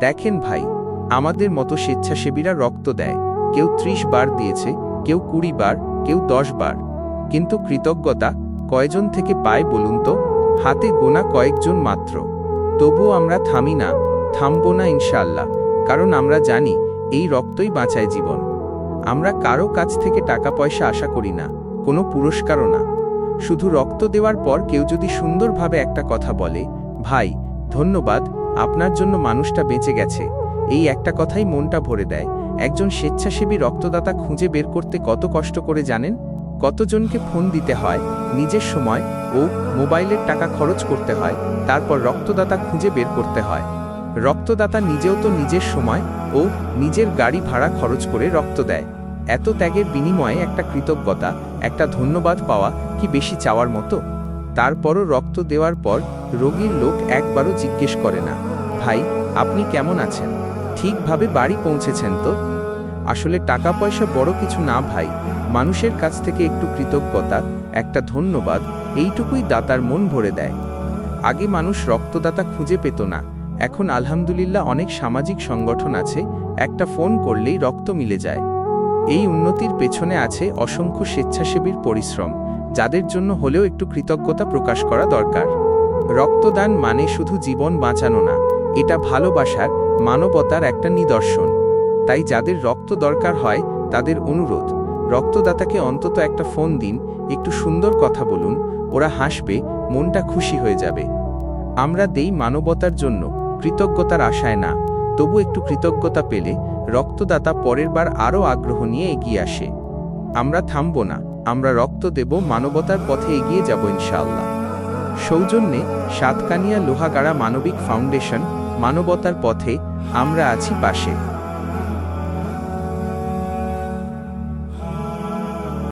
দেখেন ভাই, আমাদের মতো স্বেচ্ছাসেবীরা রক্ত দেয়। কেউ 30 বার দিয়েছে, কেউ 20 বার, কেউ 10 বার। কিন্তু কৃতজ্ঞতা কয়জন থেকে পায় বলুন তো? হাতে গোনা কয়েকজন মাত্র। তবুও আমরা থামি না, থামবো না ইনশাআল্লাহ, কারণ আমরা জানি এই রক্তই বাঁচায় জীবন। আমরা কারো কাছ থেকে টাকা পয়সা আশা করি না, কোনো পুরস্কারও না। শুধু রক্ত দেওয়ার পর কেউ যদি সুন্দরভাবে একটা কথা বলে, ভাই ধন্যবাদ, আপনার জন্য মানুষটা বেঁচে গেছে, এই একটা কথাই মনটা ভরে দেয়। একজন স্বেচ্ছাসেবী রক্তদাতা খুঁজে বের করতে কত কষ্ট করে জানেন? কতজনকে ফোন দিতে হয়, নিজের সময় ও মোবাইলের টাকা খরচ করতে হয়, তারপর রক্তদাতা খুঁজে বের করতে হয়। রক্তদাতা নিজেও তো নিজের সময় ও নিজের গাড়ি ভাড়া খরচ করে রক্ত দেয়। এত ত্যাগের বিনিময়ে একটা কৃতজ্ঞতা, একটা ধন্যবাদ পাওয়া কি বেশি চাওয়ার মতো? তারপরও রক্ত দেওয়ার পর রোগীর লোক একবারও জিজ্ঞেস করে না, ভাই আপনি কেমন আছেন, ঠিকভাবে বাড়ি পৌঁছেছেন তো? আসলে টাকা পয়সা বড় কিছু না ভাই, মানুষের কাছ থেকে একটু কৃতজ্ঞতা, একটা ধন্যবাদ, এইটুকুই দাতার মন ভরে দেয়। আগে মানুষ রক্তদাতা খুঁজে পেত না, এখন আলহামদুলিল্লাহ অনেক সামাজিক সংগঠন আছে, একটা ফোন করলেই রক্ত মিলে যায়। এই উন্নতির পেছনে আছে অসংখ্য স্বেচ্ছাসেবীর পরিশ্রম, যাদের জন্য হলেও একটু কৃতজ্ঞতা প্রকাশ করা দরকার। রক্তদান মানে শুধু জীবন বাঁচানো না, এটা ভালোবাসার, মানবতার একটা নিদর্শন। তাই যাদের রক্ত দরকার হয় তাদের অনুরোধ, রক্তদাতাকে অন্তত একটা ফোন দিন, একটু সুন্দর কথা বলুন, ওরা হাসবে, মনটা খুশি হয়ে যাবে। আমরা দেই মানবতার জন্য, কৃতজ্ঞতার আশায় না। তবু একটু কৃতজ্ঞতা পেলে রক্তদাতা পরের বার আরও আগ্রহ নিয়ে এগিয়ে আসে। আমরা থামব না, আমরা রক্ত দেব, মানবতার পথে এগিয়ে যাব ইনশাআল্লাহ। সৌজন্যে সাতকানিয়া লোহাগাড়া মানবিক ফাউন্ডেশন, মানবতার পথে আমরা আছি পাশে।